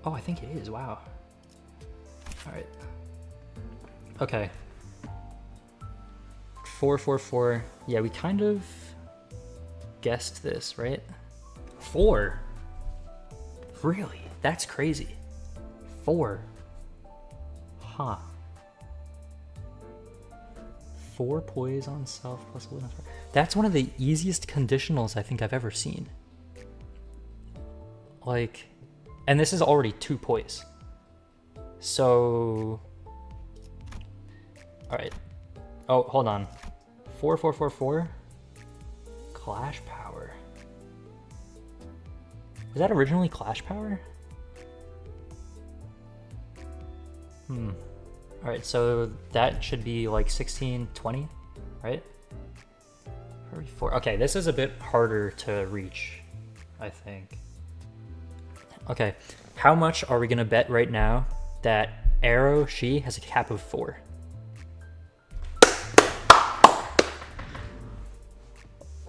Oh, I think it is. Wow. All right. Okay. 4, 4, 4. Yeah, we kind of guessed this, right? 4. Really? That's crazy. 4. Huh. 4 poise on self plus will. That's one of the easiest conditionals I think I've ever seen. Like, and this is already 2 poise. So, all right. Oh, hold on. 4, 4, 4, 4. Clash power. Was that originally Clash power? All right, so that should be like 16, 20, right? 34. Okay, this is a bit harder to reach, I think. Okay, how much are we gonna bet right now that Arrow She has a cap of 4?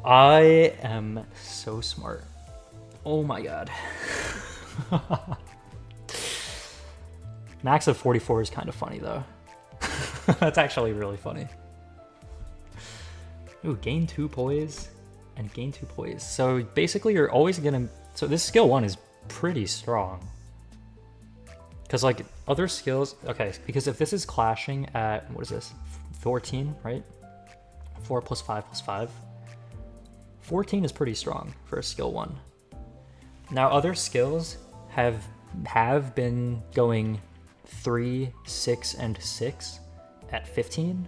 I am so smart. Oh my god. Max of 44 is kind of funny though. That's actually really funny. Ooh, gain 2 poise and gain 2 poise. So basically you're always gonna, so this skill 1 is pretty strong. Because like other skills, okay, because if this is clashing at, what is this? 14, right? 4 plus 5 plus 5. 14 is pretty strong for a skill 1. Now other skills have been going 3, 6, and 6 at 15.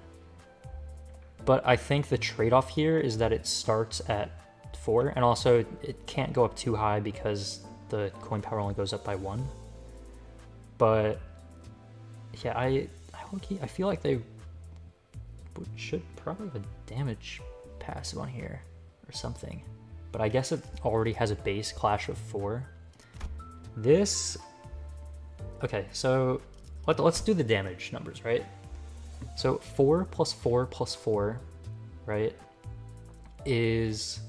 But I think the trade-off here is that it starts at 4, and also it can't go up too high because the coin power only goes up by 1. But yeah, I feel like they should probably have a damage passive on here or something. But I guess it already has a base clash of 4. This, okay, so let's do the damage numbers, right? So 4 plus 4 plus 4, right, is,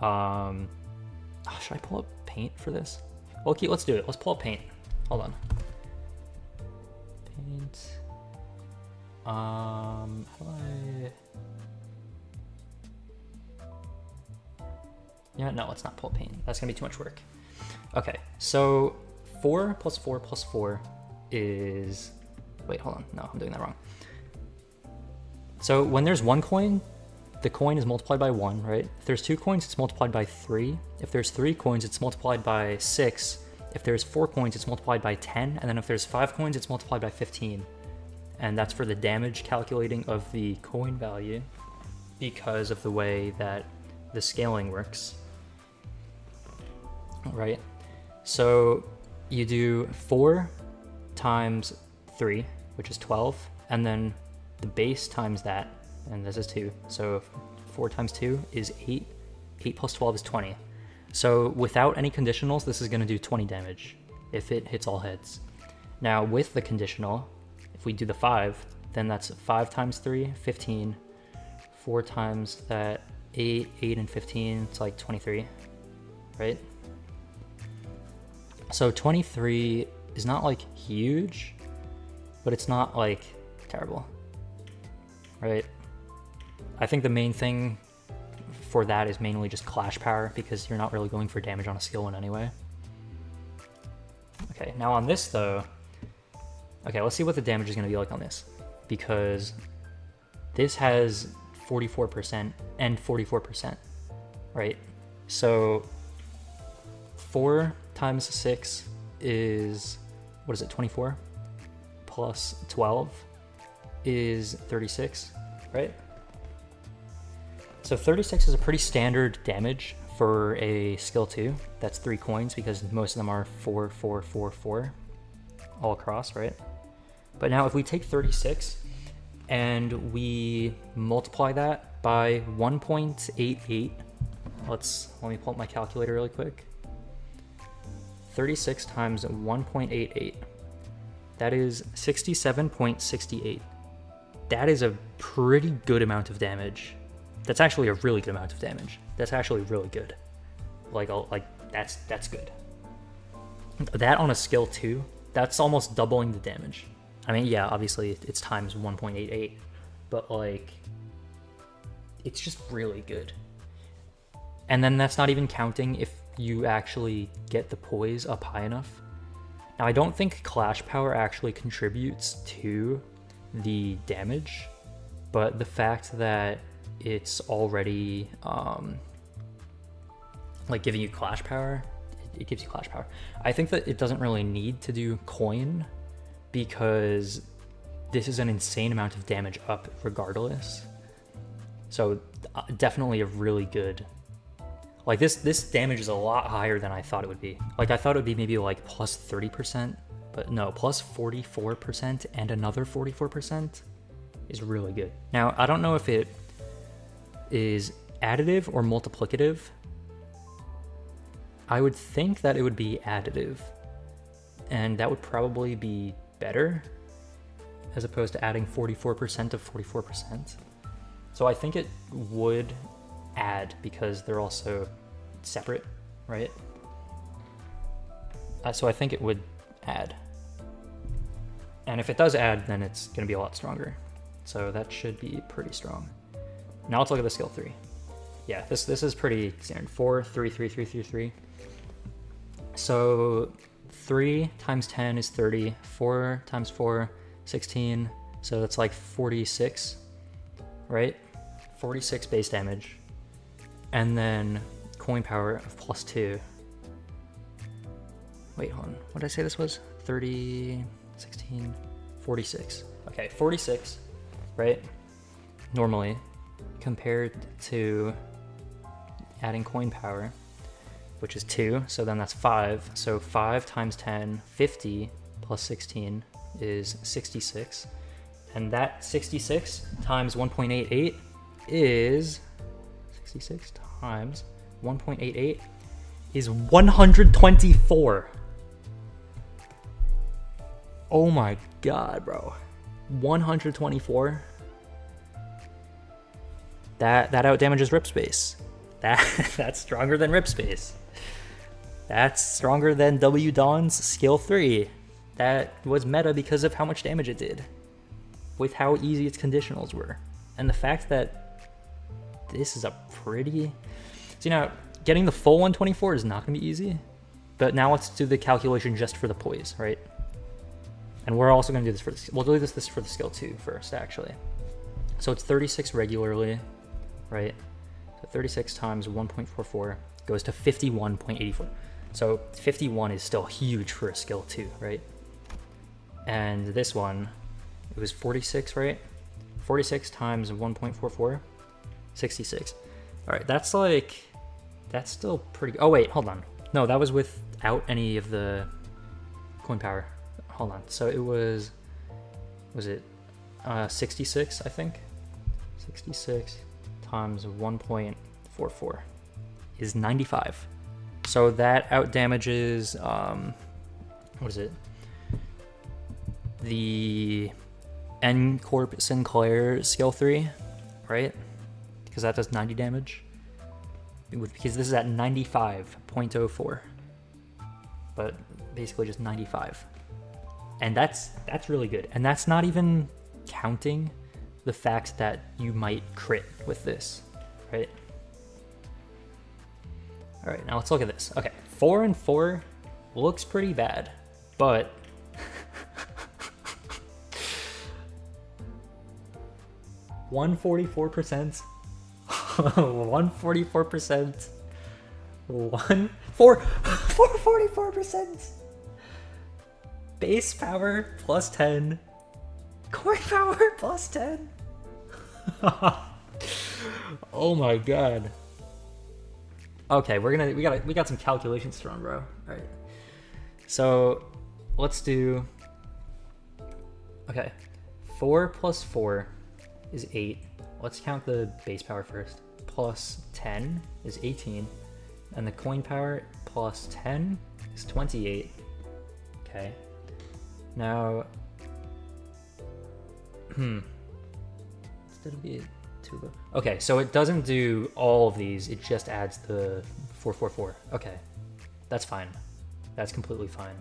should I pull up paint for this? Well, okay, let's do it. Let's pull up paint. Hold on. Paint. How do I... Yeah, no, let's not pull up paint. That's gonna be too much work. Okay, so 4 plus 4 plus 4 is... Wait, hold on. No, I'm doing that wrong. So when there's 1 coin, the coin is multiplied by 1, right? If there's 2 coins, it's multiplied by 3. If there's 3 coins, it's multiplied by 6. If there's 4 coins, it's multiplied by 10. And then if there's 5 coins, it's multiplied by 15. And that's for the damage calculating of the coin value because of the way that the scaling works, right? So you do 4 times 3, which is 12, and then the base times that, and this is 2. So 4 times 2 is 8. 8 plus 12 is 20. So without any conditionals, this is going to do 20 damage if it hits all heads. Now with the conditional, if we do the 5, then that's 5 times 3, 15. 4 times that, 8, 8 and 15, it's like 23, right? So 23 is not like huge, but it's not like terrible, right? I think the main thing for that is mainly just clash power because you're not really going for damage on a skill 1 anyway. Okay, now on this though, okay, let's see what the damage is going to be like on this, because this has 44% and 44%, right? So 4 times 6 is, what is it, 24? Plus 12 is 36, right? So 36 is a pretty standard damage for a skill 2. That's 3 coins because most of them are 4, 4, 4, 4 all across, right? But now if we take 36 and we multiply that by 1.88, let me pull up my calculator really quick. 36 times 1.88, that is 67.68. That is a pretty good amount of damage. That's actually a really good amount of damage. That's actually really good. Like that's good. That on a skill 2, that's almost doubling the damage. I mean, yeah, obviously it's times 1.88, but like, it's just really good. And then that's not even counting if you actually get the poise up high enough. Now, I don't think Clash Power actually contributes to the damage, but the fact that it's already like giving you Clash Power, it gives you Clash Power. I think that it doesn't really need to do coin because this is an insane amount of damage up regardless. So definitely a really good, like this damage is a lot higher than I thought it would be. Like I thought it would be maybe like plus 30%, but no, plus 44% and another 44% is really good. Now, I don't know if it is additive or multiplicative. I would think that it would be additive, and that would probably be better as opposed to adding 44% of 44%. So I think it would add because they're also separate, right? So I think it would add. And if it does add, then it's going to be a lot stronger. So that should be pretty strong. Now let's look at the skill 3. Yeah, this is pretty standard. 4, 3, 3, 3, 3, 3. So 3 times 10 is 30. 4 times 4, 16. So that's like 46, right? 46 base damage. And then coin power of plus 2. Wait, hold on. What did I say this was? 30, 16, 46. Okay, 46, right? Normally, compared to adding coin power, which is 2, so then that's 5. So 5 times 10, 50 plus 16 is 66. And that 66 times 1.88 is 66 times 1.88 is 124. Oh my god, bro. 124. That outdamages Rip Space. That's stronger than Rip Space. That's stronger than W Dawn's skill 3. That was meta because of how much damage it did, with how easy its conditionals were. And the fact that this is a pretty... So, you know, getting the full 124 is not going to be easy, but now let's do the calculation just for the poise, right? And we're also going to do this for the... We'll do this for the skill 2 first, actually. So it's 36 regularly, right? So 36 times 1.44 goes to 51.84. So 51 is still huge for a skill 2, right? And this one, it was 46, right? 46 times 1.44, 66. All right, that's still pretty... Oh, wait, hold on. No, that was without any of the coin power. Hold on. So it was it 66, I think? 66 times 1.44 is 95. So that outdamages, what is it? The N Corp Sinclair skill 3, right? Because that does 90 damage. Because this is at 95.04. But basically just 95. And that's really good. And that's not even counting the fact that you might crit with this, right? All right, now let's look at this. Okay, 4 and 4 looks pretty bad, but 144%, 144%, 444%. Base power plus 10. Coin power plus 10. Oh my god. Okay, we got some calculations thrown, bro. All right. So let's do. Okay, 4 plus 4 is 8. Let's count the base power first. Plus 10 is 18, and the coin power plus 10 is 28. Okay. Now, instead of the two, okay, so it doesn't do all of these, it just adds the 444. Okay, that's fine. That's completely fine.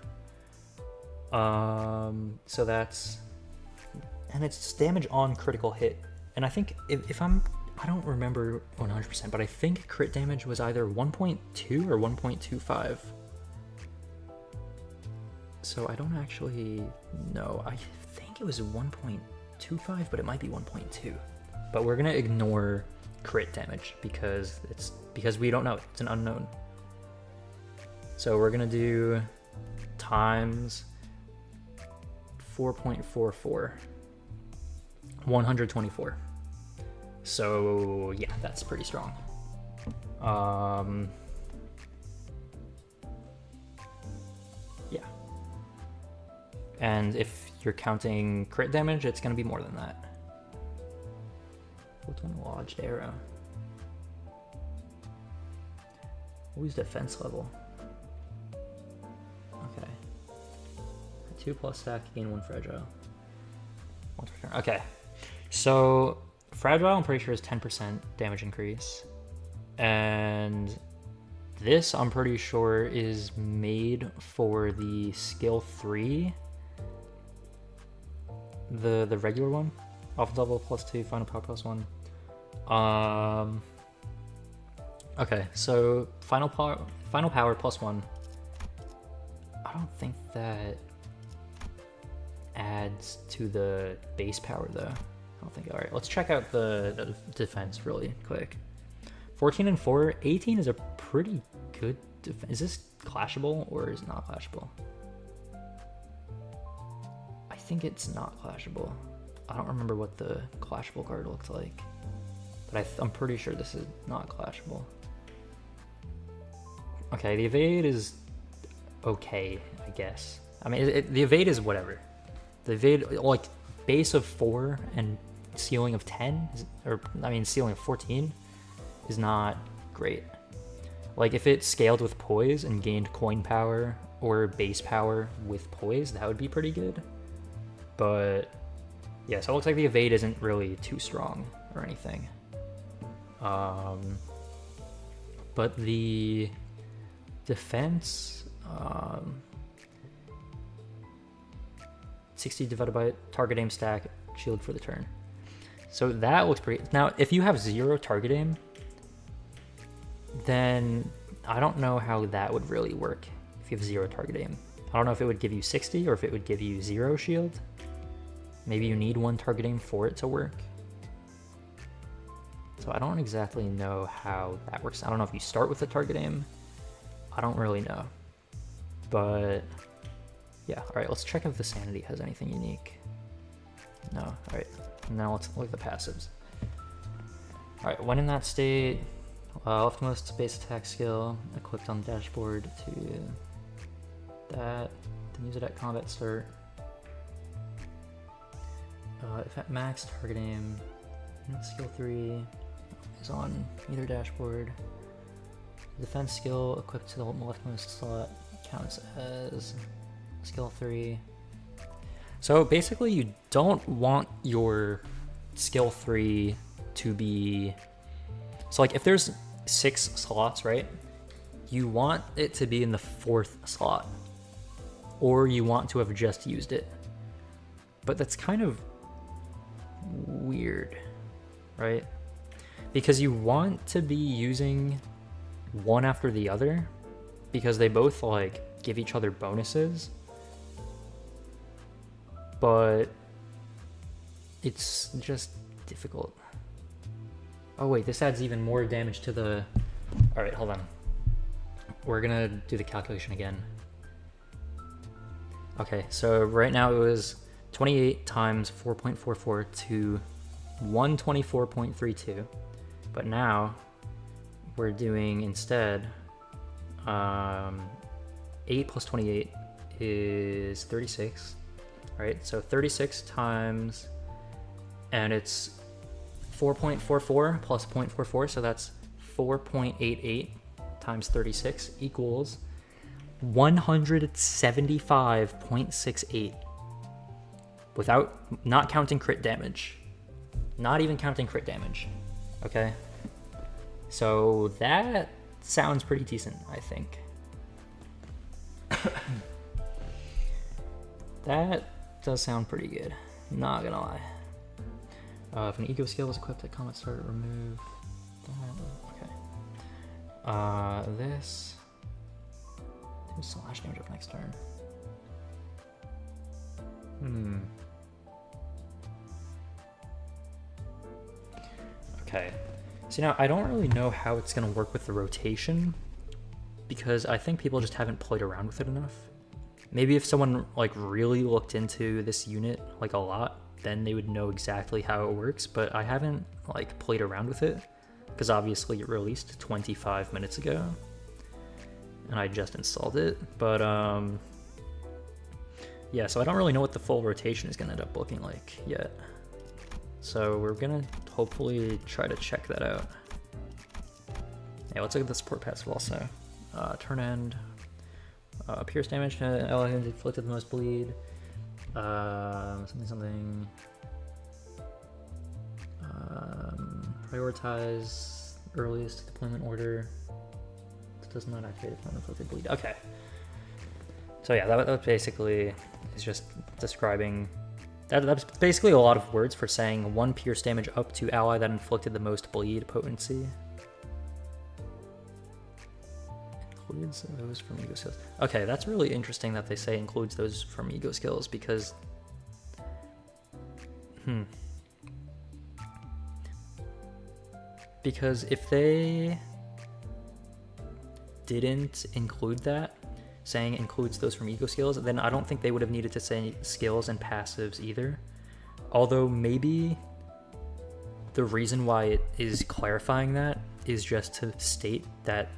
So that's, and it's damage on critical hit. And I think if I don't remember 100%, but I think crit damage was either 1.2 or 1.25. So I don't actually know. I think it was 1.25, but it might be 1.2. But we're gonna ignore crit damage because we don't know. It's an unknown. So we're gonna do times 4.44, 124. So yeah, that's pretty strong. Yeah. And if you're counting crit damage, it's gonna be more than that. What's one lodged arrow? Who's defense level? Okay. 2+ stack, gain 1 fragile. Once per turn. Okay. So fragile, I'm pretty sure is 10% damage increase. And this, I'm pretty sure, is made for the skill 3. The regular one. Off level +2, final power +1. Okay, so final power +1. I don't think that adds to the base power though. I don't think. All right, let's check out the defense really quick. 14 and 4, 18 is a pretty good defense. Is this clashable or is it not clashable? I think it's not clashable. I don't remember what the clashable card looked like, but I'm pretty sure this is not clashable. Okay, the evade is okay, I guess. I mean, the evade is whatever. The evade, like, base of 4 and ceiling of 10, ceiling of 14 is not great. Like, if it scaled with poise and gained coin power or base power with poise, that would be pretty good. But yeah, so it looks like the evade isn't really too strong or anything. But the defense, 60 divided by target aim stack, shield for the turn. So that looks pretty. Now, if you have 0 target aim, then I don't know how that would really work if you have 0 target aim. I don't know if it would give you 60 or if it would give you 0 shield. Maybe you need 1 target aim for it to work. So I don't exactly know how that works. I don't know if you start with a target aim. I don't really know. But yeah, all right, let's check if the sanity has anything unique. No, all right. Now let's look at the passives. All right, when in that state, leftmost base attack skill, equipped on the dashboard to that, then use it at combat start. If at max target aim, skill 3 is on either dashboard. Defense skill equipped to the leftmost slot counts as skill 3. So basically you don't want your skill 3 to be, so like if there's 6 slots, right? You want it to be in the 4th slot, or you want to have just used it. But that's kind of weird, right? Because you want to be using one after the other because they both like give each other bonuses, but it's just difficult. Oh wait, this adds even more damage to the... All right, hold on. We're gonna do the calculation again. Okay, so right now it was 28 times 4.44 to 124.32, but now we're doing instead 8 plus 28 is 36, right? So 36 times, and it's 4.44 plus 0.44, so that's 4.88 times 36 equals 175.68 without, not counting crit damage. Not even counting crit damage, okay? So that sounds pretty decent, I think. That does sound pretty good, not gonna lie. If an ego skill is equipped at combat start, remove that. Okay. This. Do slash damage up next turn. Okay. So now I don't really know how it's gonna work with the rotation, because I think people just haven't played around with it enough. Maybe if someone like really looked into this unit like a lot, then they would know exactly how it works, but I haven't like played around with it because obviously it released 25 minutes ago and I just installed it. But yeah, so I don't really know what the full rotation is gonna end up looking like yet. So we're gonna hopefully try to check that out. Yeah, let's look at the support passive also. Turn end, pierce damage to ally who inflicted the most bleed. Something. Prioritize earliest deployment order. It does not activate if inflicted bleed. Okay. So yeah, that basically is just describing. That's basically a lot of words for saying 1 pierce damage up to ally that inflicted the most bleed potency. Includes those from ego skills. Okay, that's really interesting that they say includes those from ego skills because because if they didn't include that, saying includes those from ego skills, then I don't think they would have needed to say skills and passives either. Although maybe the reason why it is clarifying that is just to state that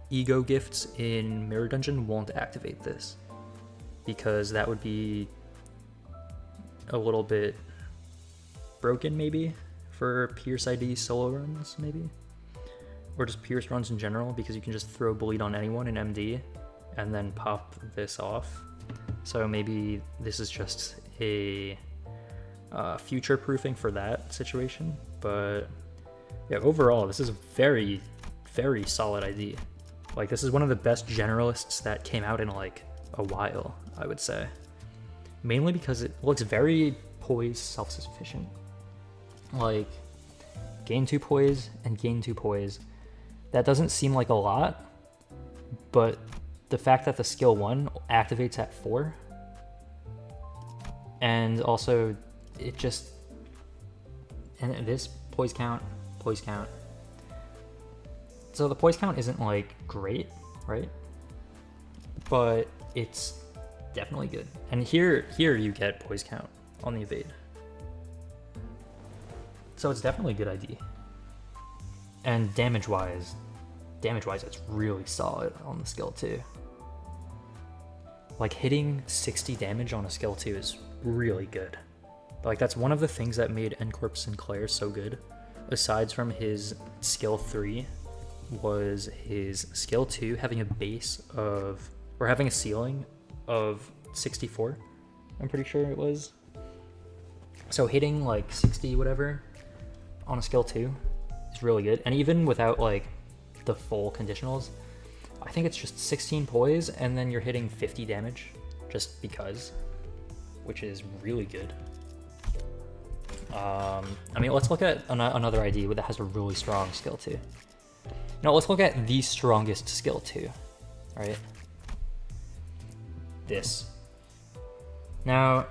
ego gifts in Mirror Dungeon won't activate this, because that would be a little bit broken maybe for Pierce ID solo runs maybe, or just Pierce runs in general, because you can just throw bleed on anyone in MD and then pop this off. So maybe this is just a future proofing for that situation. But yeah, overall this is a very, very solid ID. Like, this is one of the best generalists that came out in like a while, I would say. Mainly because it looks very poise, self-sufficient. Like, gain 2 poise and gain 2 poise. That doesn't seem like a lot, but the fact that the skill 1 activates at 4, and also it just, and this poise count. So the poise count isn't like great, right? But it's definitely good. And here you get poise count on the evade. So it's definitely a good ID. And damage-wise, it's really solid on the skill 2. Like, hitting 60 damage on a skill 2 is really good. Like, that's one of the things that made N-Corp Sinclair so good, aside from his skill 3, was his skill 2 having a base of, or having a ceiling of 64, I'm pretty sure it was. So hitting like 60 whatever on a skill 2 is really good. And even without like the full conditionals, I think it's just 16 poise and then you're hitting 50 damage just because, which is really good. I mean, let's look at another ID that has a really strong skill 2. Now let's look at the strongest skill 2, right? This. Now,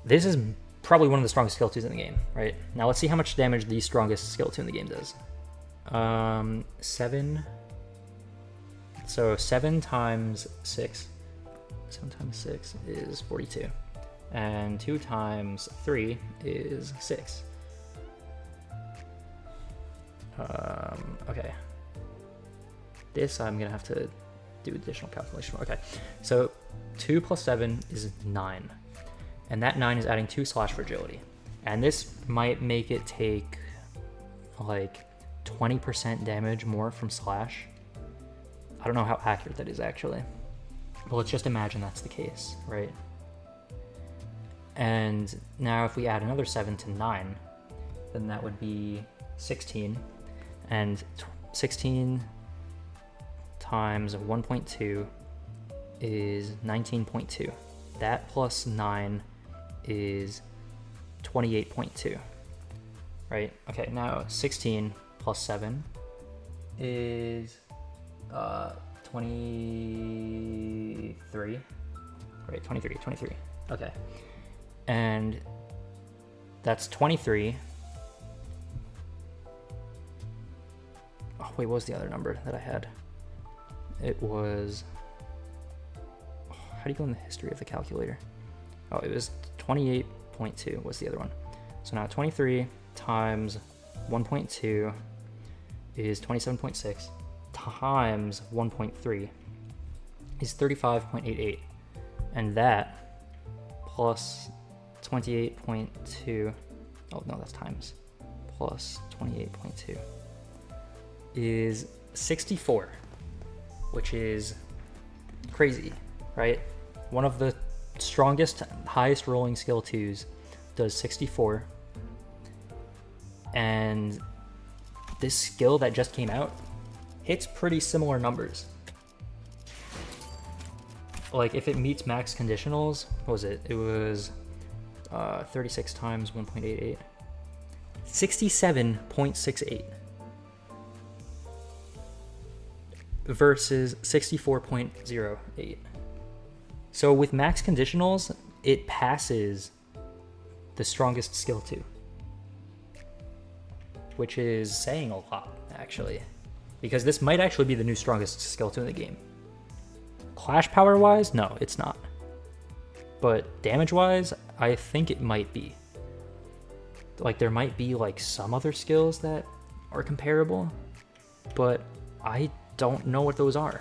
this is probably one of the strongest skill 2s in the game, right? Now let's see how much damage the strongest skill 2 in the game does. 7. So 7 times 6. 7 times 6 is 42. And 2 times 3 is 6. Okay. This I'm gonna have to do additional calculation for. Okay, so 2 plus 7 is 9. And that 9 is adding 2 slash for agility. And this might make it take like 20% damage more from slash. I don't know how accurate that is actually, but let's just imagine that's the case, right? And now if we add another 7 to 9, then that would be 16. And 16 times 1.2 is 19.2. That plus 9 is 28.2. Right? Okay, now 16 plus 7 is 23. Right, 23. Okay. And that's 23. Oh, wait, what was the other number that I had? It was... how do you go in the history of the calculator? Oh, it was 28.2 was the other one. So now 23 times 1.2 is 27.6 times 1.3 is 35.88. And that plus 28.2, oh no, that's times, plus 28.2 is 64, which is crazy, right? One of the strongest, highest rolling skill 2s does 64. And this skill that just came out hits pretty similar numbers. Like if it meets max conditionals, what was it? It was 36 times 1.88. 67.68 versus 64.08. So with max conditionals, it passes the strongest skill 2, which is saying a lot, actually, because this might actually be the new strongest skill 2 in the game. Clash power wise, no, it's not. But damage wise, I think it might be. Like there might be like some other skills that are comparable, but I don't know what those are,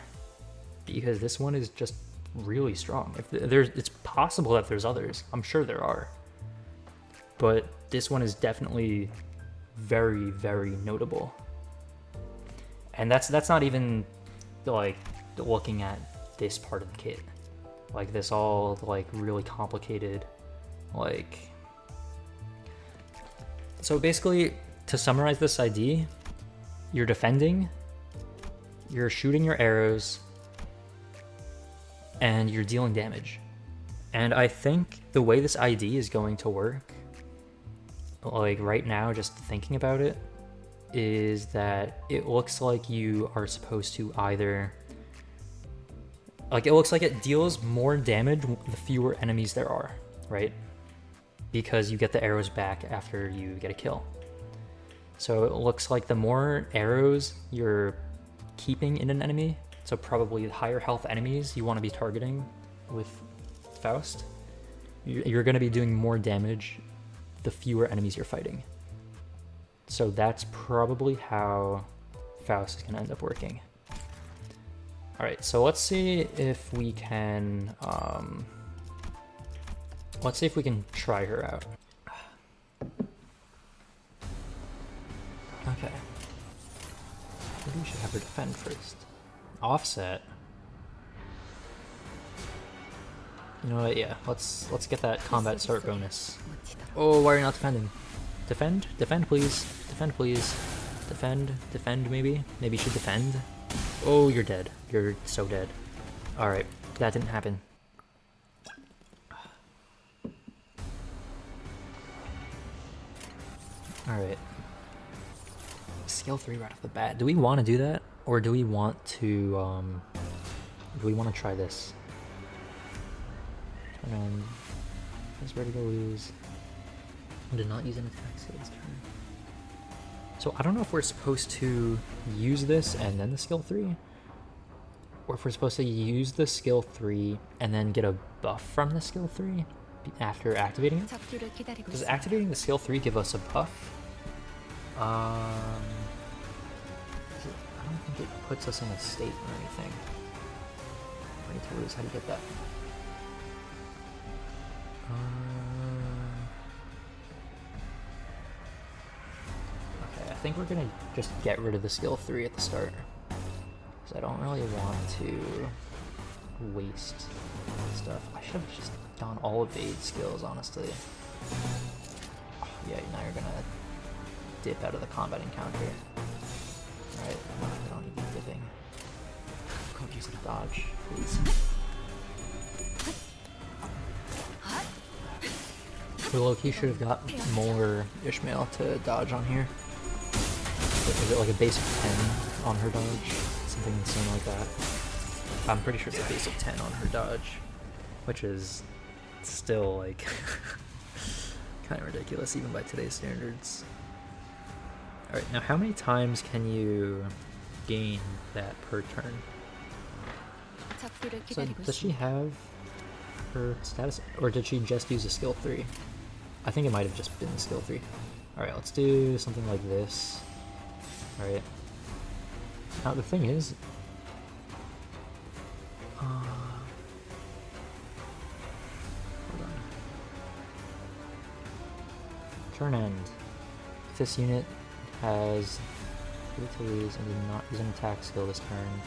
because this one is just really strong. If there's, it's possible that there's others. I'm sure there are, but this one is definitely very, very notable. And that's not even like looking at this part of the kit, like this all like really complicated, like. So basically, to summarize this ID, you're defending, you're shooting your arrows, and you're dealing damage. And I think the way this ID is going to work, like right now, just thinking about it, is that it looks like you are supposed to either, like it looks like it deals more damage the fewer enemies there are, right? Because you get the arrows back after you get a kill. So it looks like the more arrows you're keeping in an enemy, so probably higher health enemies you want to be targeting with Faust, you're going to be doing more damage the fewer enemies you're fighting. So that's probably how Faust is going to end up working. Alright, so let's see if we can try her out. Okay. Maybe we should have her defend first. Offset. You know what, yeah, let's get that combat start bonus. Oh, why are you not defending? Defend? Defend please. Defend please. Defend maybe? Maybe you should defend. Oh, you're dead. You're so dead. Alright, that didn't happen. Alright. Skill 3 right off the bat. Do we want to do that? Or do we want to try this? Turn. Press ready to lose. Did not use an attack skills turn. So I don't know if we're supposed to use this and then the skill 3, or if we're supposed to use the skill 3 and then get a buff from the skill 3 after activating it. Does activating the skill 3 give us a buff? I don't think it puts us in a state or anything. Ready to lose, how do you get that? Okay, I think we're gonna just get rid of the skill 3 at the start, because I don't really want to waste stuff. I should have just done all evade skills, honestly. Oh, yeah, now you're gonna dip out of the combat encounter. Alright, I don't need to be dipping. Don't use a dodge, please. We low-key should have got more Ishmael to dodge on here. Is it like a base of 10 on her dodge? Something insane like that. I'm pretty sure it's a base of 10 on her dodge, which is still like kind of ridiculous even by today's standards. Alright, now how many times can you gain that per turn? So does she have her status, or did she just use a skill 3? I think it might have just been a skill 3. Alright, let's do something like this. Alright. Now the thing is, hold on. Turn end. If this unit has utilities and did not use an attack skill this turn,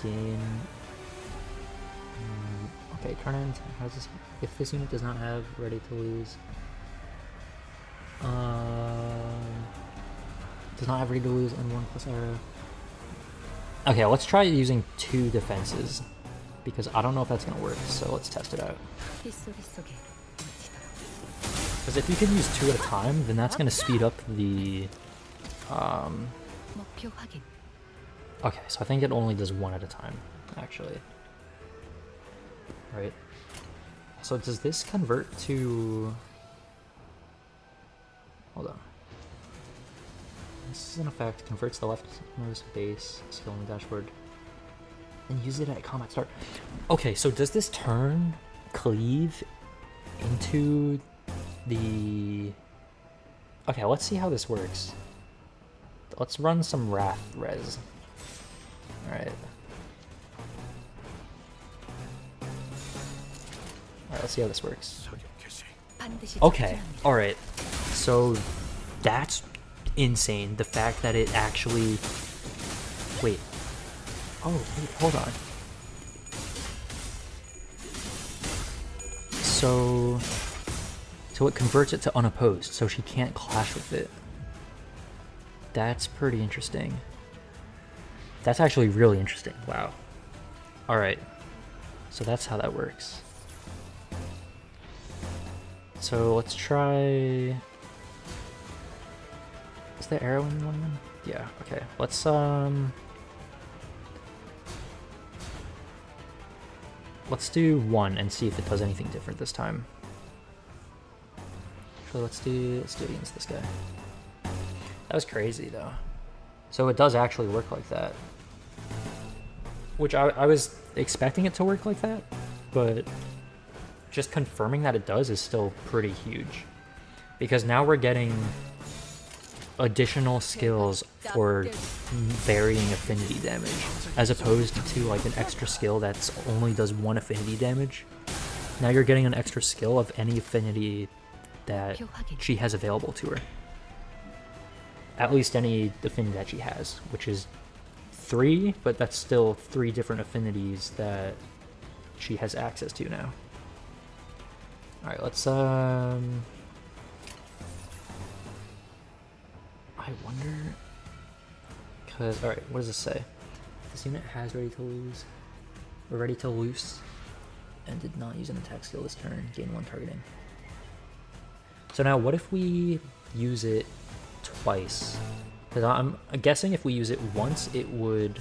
gain. Okay, turn end. How's this? If this unit does not have ready to lose, does not have ready to lose and 1+ arrow. Okay, let's try using 2 defenses because I don't know if that's gonna work. So let's test it out. Because if you can use 2 at a time, then that's gonna speed up the. Okay, so I think it only does 1 at a time, actually. Right. So does this convert to? Hold on. This is an effect. Converts the leftmost base skill on the dashboard. And use it at combat start. Okay, so does this turn cleave into the? Okay, let's see how this works. Let's run some Wrath res. Alright. Alright, let's see how this works. Okay, alright. So that's insane. The fact that it actually... Wait. Oh, wait, hold on. So it converts it to unopposed, so she can't clash with it. That's pretty interesting. That's actually really interesting. Wow. Alright. So that's how that works. So let's try... Is there arrow in one of them? Yeah, okay. Let's do 1 and see if it does anything different this time. So let's do it against this guy. That was crazy though. So it does actually work like that. Which I was expecting it to work like that, but just confirming that it does is still pretty huge. Because now we're getting additional skills for varying affinity damage, as opposed to like an extra skill that's only does 1 affinity damage. Now you're getting an extra skill of any affinity that she has available to her. At least any affinity that she has, which is 3, but that's still 3 different affinities that she has access to now. Alright, let's I wonder, because, alright, what does this say? This unit has ready to lose, or ready to loose, and did not use an attack skill this turn, gain 1 targeting. So now what if we use it twice? Because I'm guessing if we use it once, it would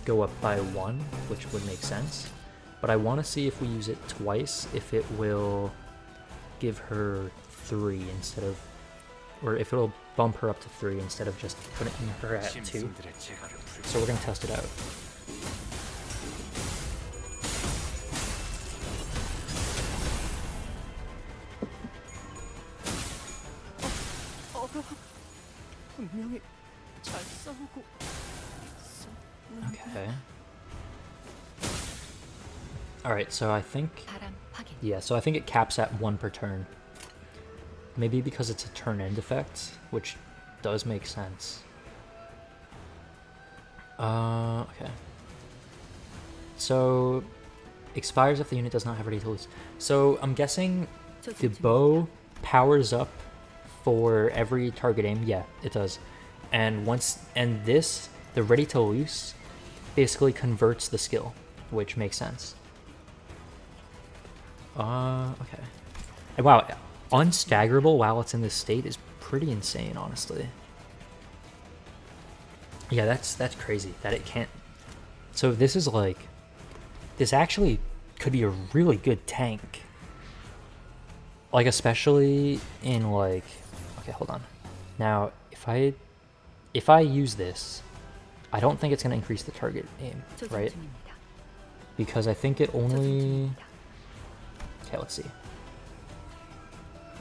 go up by 1, which would make sense. But I want to see if we use it twice, if it will give her 3 instead of, or if it'll bump her up to 3 instead of just putting her at 2. So we're going to test it out. Okay. Alright, so I think... Yeah, so I think it caps at 1 per turn. Maybe because it's a turn-end effect, which does make sense. Okay. So, expires if the unit does not have ready to lose. So, I'm guessing the bow powers up for every target aim. Yeah, it does. And this, the ready to lose, basically converts the skill, which makes sense. Okay. And wow, unstaggerable while it's in this state is pretty insane, honestly. Yeah, that's crazy that it can't. So this is like, this actually could be a really good tank. Like especially in like, okay, hold on. Now, if I use this, I don't think it's gonna increase the target aim, right? Because I think it only. Okay, let's see.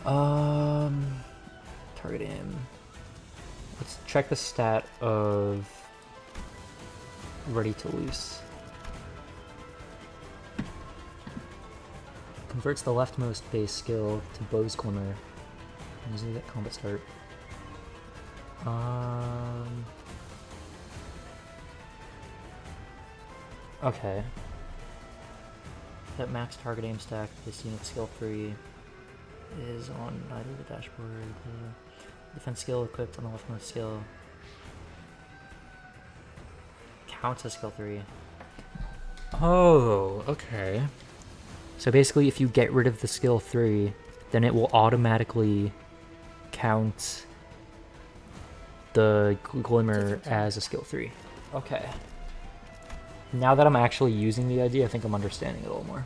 Target aim. Let's check the stat of ready to loose. Converts the leftmost base skill to Bow's Glimmer. Using that combat start. Okay. That max target aim stack, this unit skill 3 is on either the dashboard. Defense skill equipped on the leftmost skill counts as skill 3. Oh, okay. So basically, if you get rid of the skill 3, then it will automatically count the Glimmer as a skill 3. Okay. Now that I'm actually using the idea, I think I'm understanding it a little more.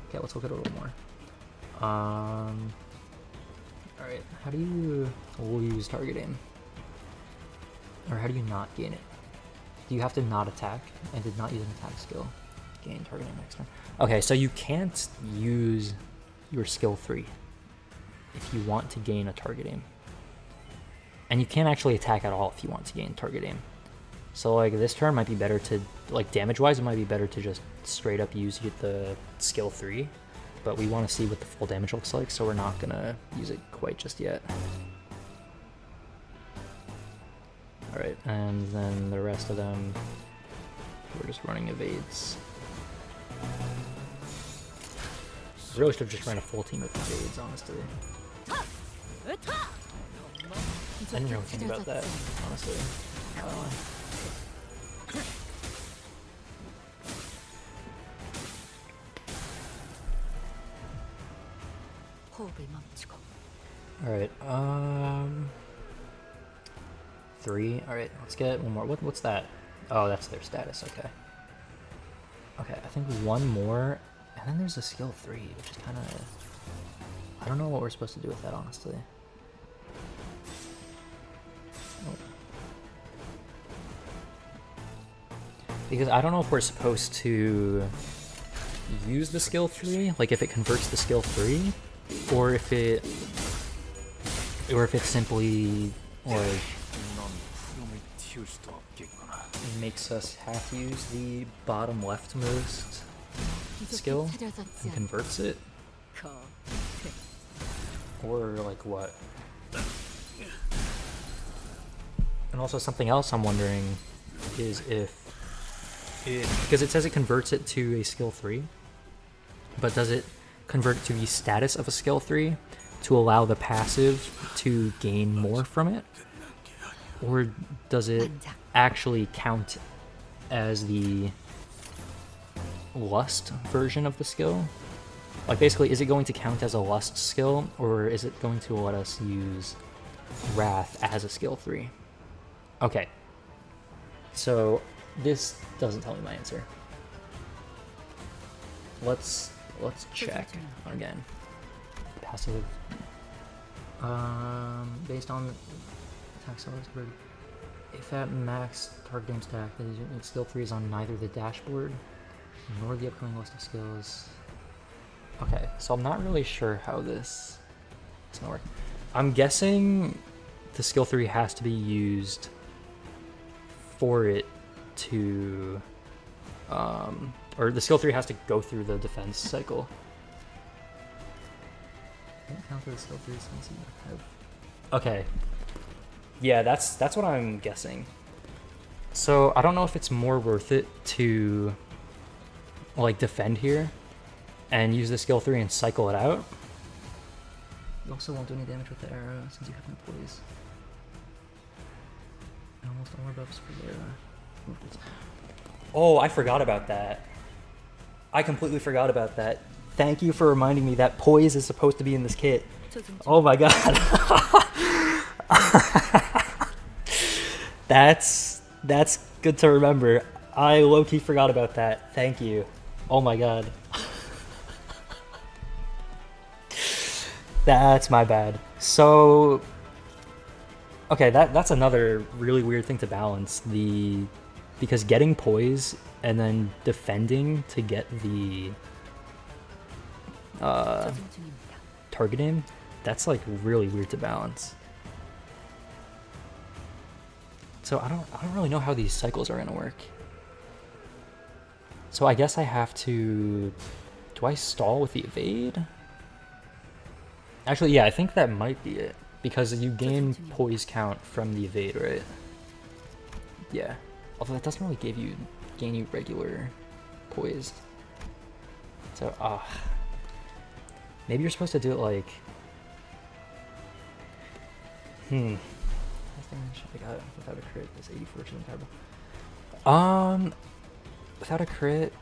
Okay, let's look at it a little more. Alright, how do you lose target aim? Or how do you not gain it? Do you have to not attack? I did not use an attack skill. Gain target aim next turn. Okay, so you can't use your skill 3 if you want to gain a target aim. And you can't actually attack at all if you want to gain target aim. So like this turn might be better to, like damage wise, it might be better to just straight up use the skill 3. But we want to see what the full damage looks like, so we're not gonna use it quite just yet. Alright, and then the rest of them, we're just running evades. Really should have just ran a full team of evades, honestly. I didn't really think about that, honestly. Alright, 3. Alright, let's get one more. What's that? Oh, that's their status, okay. Okay, I think one more, and then there's a skill 3, which is kind of... I don't know what we're supposed to do with that, honestly. Oh. Because I don't know if we're supposed to use the skill 3, like if it converts the skill 3, or if it's simply like makes us have to use the bottom leftmost skill and converts it, or like what. And also something else I'm wondering is if because it says it converts it to a skill 3, but does it convert it to the status of a skill 3 to allow the passive to gain more from it? Or does it actually count as the lust version of the skill? Like basically, is it going to count as a lust skill, or is it going to let us use wrath as a skill 3? Okay. So this doesn't tell me my answer. Let's check again. Passive. Based on attack skill, if at max target aim stack, then skill 3 is on neither the dashboard nor the upcoming list of skills. Okay, so I'm not really sure how this is gonna work. I'm guessing the skill 3 has to be used for it to, or the skill 3 has to go through the defense cycle. Don't count the skill 3 since you have. Okay. Yeah, that's what I'm guessing. So I don't know if it's more worth it to like defend here and use the skill 3 and cycle it out. You also won't do any damage with the arrow since you have no poise. And almost all our buffs for the arrow. Oh, I forgot about that. I completely forgot about that. Thank you for reminding me that poise is supposed to be in this kit. Oh my god. That's good to remember. I low-key forgot about that. Thank you. Oh my god. That's my bad. So, okay, that's another really weird thing to balance. Because getting poise and then defending to get the target aim, that's like really weird to balance. So I don't really know how these cycles are gonna work. So I guess I have to, do I stall with the evade? Actually, yeah, I think that might be it, because you gain poise count from the evade, right? Yeah, although that doesn't really gain you regular poise. So, maybe you're supposed to do it like, I got it without a crit. It's 84 to terrible. Without a crit.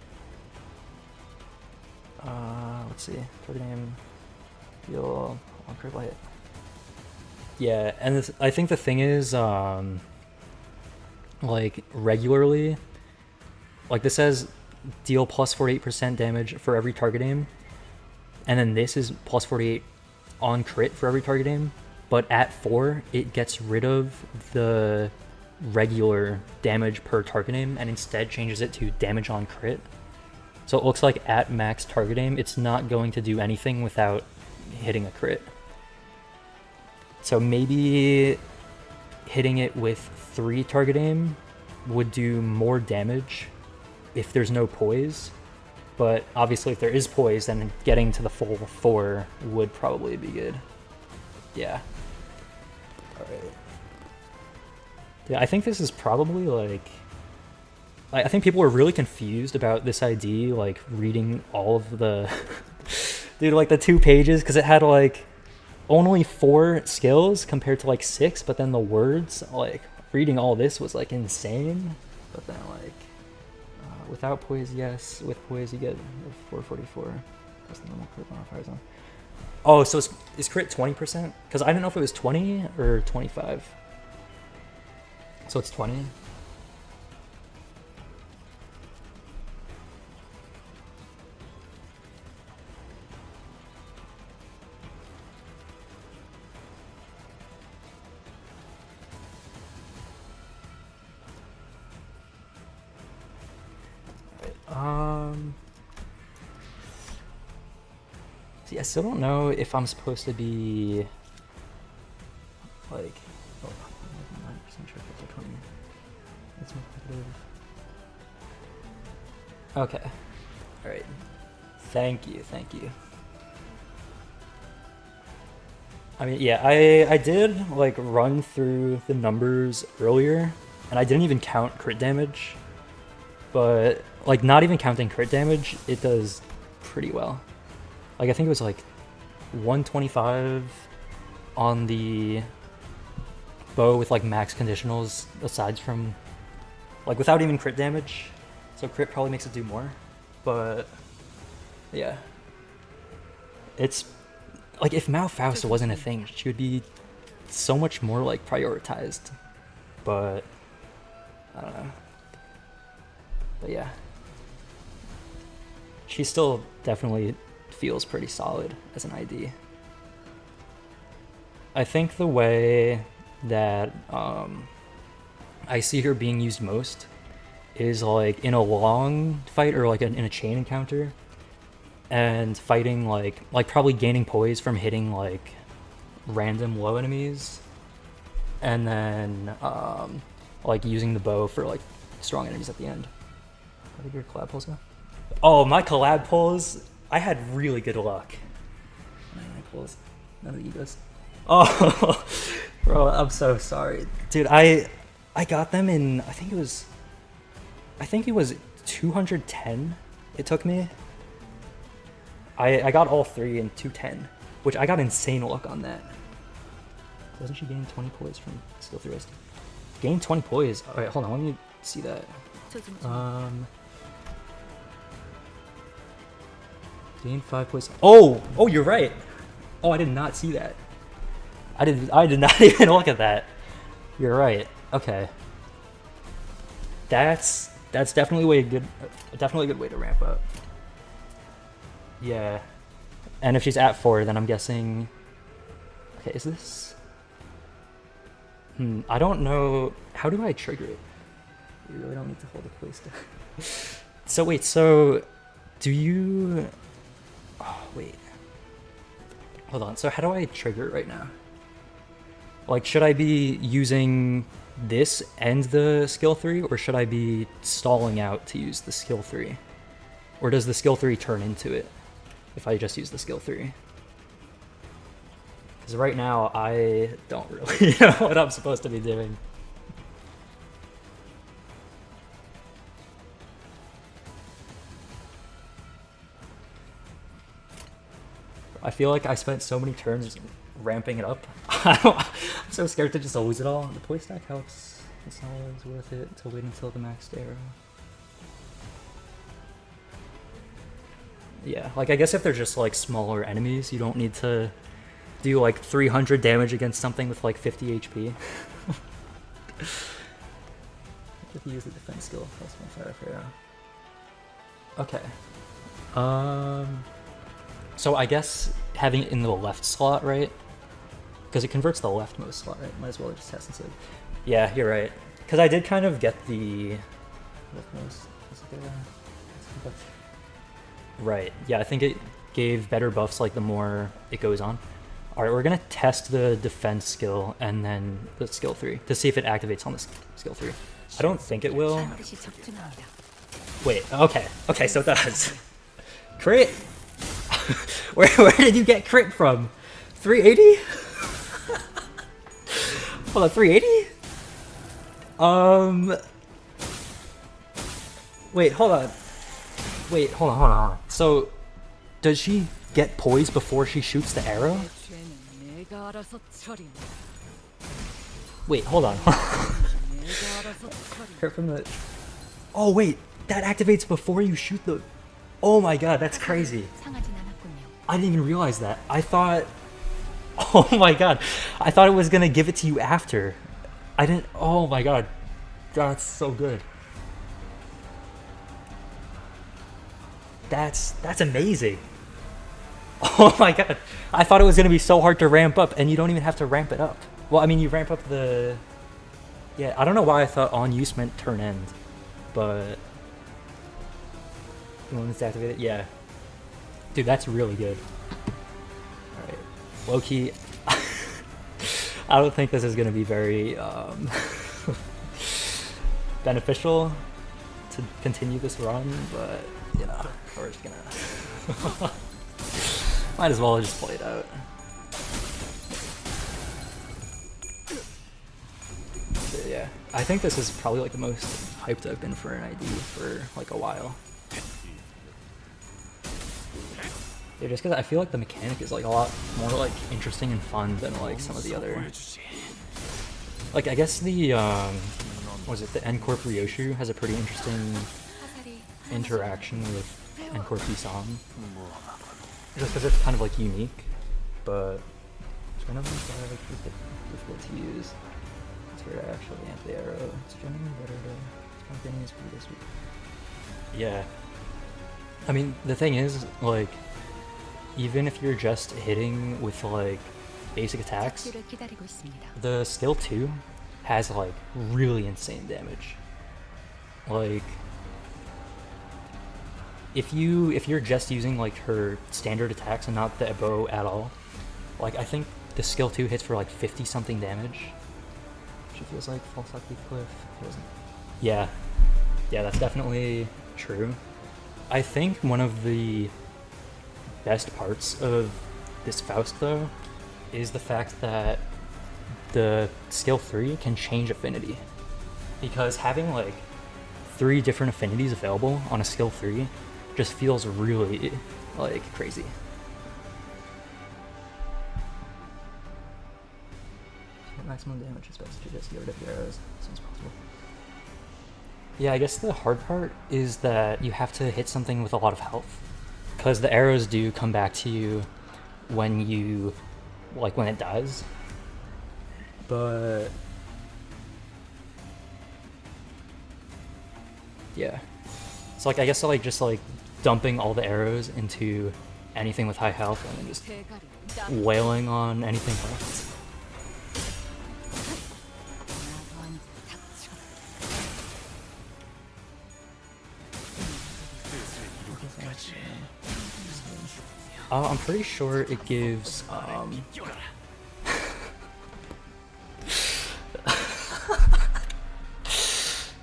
Let's see. Target aim. Heal on crit light. Yeah, and I think the thing is, like regularly, like this says, deal plus 48% damage for every target aim, and then this is plus 48 on crit for every target aim. But at 4, it gets rid of the regular damage per target aim and instead changes it to damage on crit. So it looks like at max target aim, it's not going to do anything without hitting a crit. So maybe hitting it with 3 target aim would do more damage if there's no poise. But obviously if there is poise, then getting to the full 4 would probably be good. Yeah. Alright. Yeah, I think this is probably like... I think people were really confused about this ID, like reading all of the... Dude, like the 2 pages, because it had like only 4 skills compared to like 6, but then the words, like reading all this was like insane. But then like, without poise, yes. With poise, you get 444. That's the normal crit modifier zone. Oh, so is crit 20%? Because I didn't know if it was 20 or 25. So it's 20? See, I still don't know if I'm supposed to be like, oh, 9% sure if it's 20. That's more competitive. Okay. Alright. Thank you. I mean, yeah, I did like run through the numbers earlier, and I didn't even count crit damage, but like not even counting crit damage, it does pretty well. Like I think it was like 125 on the bow with like max conditionals aside from like without even crit damage, so crit probably makes it do more, but yeah, it's like if Faust wasn't a thing, she would be so much more like prioritized, but I don't know. But yeah, she still definitely feels pretty solid as an ID. I think the way that I see her being used most is like in a long fight or like in a chain encounter, and fighting like probably gaining poise from hitting like random low enemies, and then like using the bow for like strong enemies at the end. How did your collab pulls go? Oh, my collab pulls, I had really good luck. My pulls, none of the egos. Oh, bro, I'm so sorry, dude. I got them in, I think it was 210. It took me. I got all 3 in 210, which I got insane luck on that. Doesn't she gain 20 poise from skill 3 rest? Gain 20 poise. All right, hold on. Let me see that. Gain 5 points. Oh! Oh, you're right! Oh, I did not see that. I did not even look at that. You're right. Okay. That's definitely a good way to ramp up. Yeah. And if she's at 4, then I'm guessing... Okay, is this... I don't know... How do I trigger it? You really don't need to hold the place down. So wait, so... Do you... Oh, wait. Hold on, so how do I trigger it right now? Like, should I be using this and the skill 3, or should I be stalling out to use the skill 3? Or does the skill 3 turn into it if I just use the skill 3? Because right now, I don't really know what I'm supposed to be doing. I feel like I spent so many turns ramping it up. I'm so scared to just lose it all. The play stack helps. It's not always worth it to wait until the maxed arrow. Yeah, like I guess if they're just like smaller enemies, you don't need to do like 300 damage against something with like 50 HP. If you use the defense skill, plus 1 fire arrow. Okay. So I guess having it in the left slot, right? Because it converts the leftmost slot, right? Might as well just test instead. Yeah, you're right. Because I did kind of get the leftmost. Is it there? Right. Yeah, I think it gave better buffs like the more it goes on. All right, we're gonna test the defense skill and then the skill 3 to see if it activates on the skill 3. I don't think it will. Wait. Okay. Okay, so it does. Crit. Where did you get crit from? 380? Hold on, 380? Wait, hold on. Wait, hold on. So, does she get poised before she shoots the arrow? Wait, hold on. Crit from the... Oh wait, that activates before you shoot the... Oh my god, that's crazy. I didn't even realize that. I thought... Oh my god. I thought it was gonna give it to you after. I didn't... Oh my god. That's so good. That's amazing. Oh my god. I thought it was gonna be so hard to ramp up, and you don't even have to ramp it up. Well, I mean, you ramp up the... Yeah, I don't know why I thought on use meant turn end, but... When it's activated, yeah. Dude, that's really good. Alright. Low-key, I don't think this is going to be very beneficial to continue this run, but, you know, we're just gonna... Might as well just play it out. But yeah, I think this is probably like the most hyped I've been for an ID for like a while. Yeah, just because I feel like the mechanic is like a lot more like interesting and fun than like some of the other. Like I guess the what was it, the Encore Ryoshu has a pretty interesting interaction with Encore Pisang. Just because it's kind of like unique, but it's one of them that I like difficult to use. It's where I actually amp the arrow. It's generally better to spontaneous for this week. Yeah. I mean, the thing is, like, even if you're just hitting with like basic attacks, the skill 2 has like really insane damage. Like if you're just using like her standard attacks and not the bow at all, like I think the skill 2 hits for like 50 something damage. She feels like false Cliff. It wasn't. Yeah, that's definitely true. I think one of the best parts of this Faust though is the fact that the skill 3 can change affinity, because having like 3 different affinities available on a skill 3 just feels really like crazy. Get maximum damage, it's best to just get rid of the arrows as soon as possible. Yeah, I guess the hard part is that you have to hit something with a lot of health. because the arrows do come back to you when you, like, when it dies. But yeah, so like I guess like just like dumping all the arrows into anything with high health and then just wailing on anything left. I'm pretty sure it gives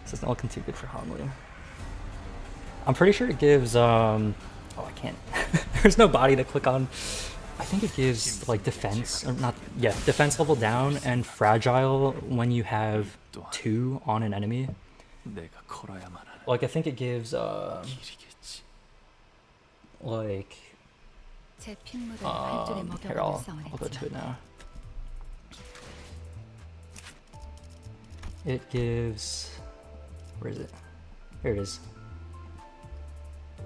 this is not looking too good for Hongli. I'm pretty sure it gives oh, I can't. There's no body to click on. I think it gives like defense, or not, yeah, defense level down and fragile when you have 2 on an enemy. Like I think it gives like here, I'll go to it now. It gives, where is it? Here it is.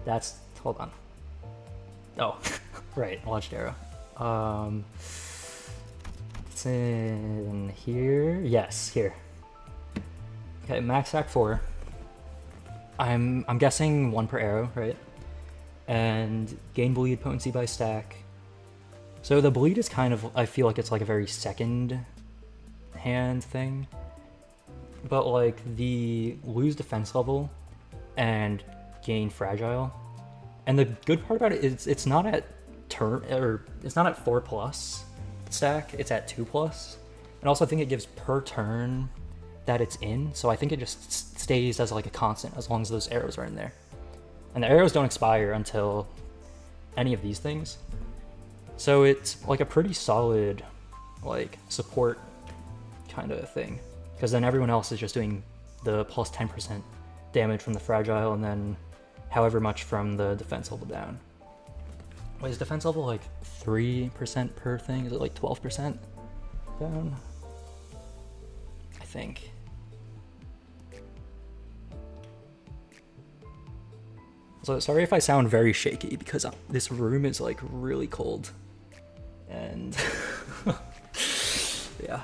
That's, hold on. Oh, right, launched arrow. It's in here. Yes, here. Okay, max stack 4. I'm guessing 1 per arrow, right? And gain bleed potency by stack. So the bleed is kind of, I feel like it's like a very second hand thing. But like the lose defense level and gain fragile. And the good part about it is it's not at turn, or it's not at 4+ stack, it's at 2+. And also I think it gives per turn that it's in, so I think it just stays as like a constant as long as those arrows are in there. And the arrows don't expire until any of these things. So it's like a pretty solid like support kind of thing. Because then everyone else is just doing the plus 10% damage from the fragile and then however much from the defense level down. Wait, is defense level like 3% per thing? Is it like 12% down? I think. So sorry if I sound very shaky because this room is like really cold. And yeah.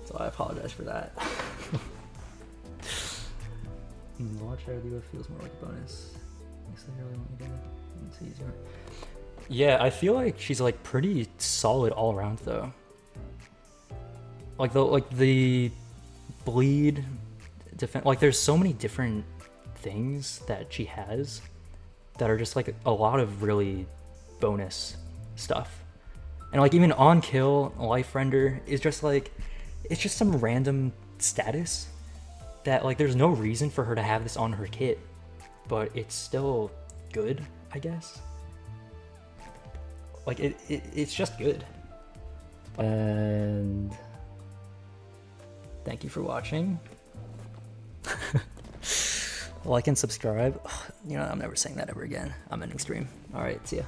So I apologize for that. Watch how do it feels more like a bonus. Makes I really want you to. It's easier. Yeah, I feel like she's like pretty solid all around though. Like the bleed defense, like there's so many different things that she has that are just like a lot of really bonus stuff. And like even on kill life render is just like, it's just some random status that like there's no reason for her to have this on her kit, but it's still good, I guess. Like it's just good. And thank you for watching. Like and subscribe. You know, I'm never saying that ever again. I'm ending stream. All right, see ya.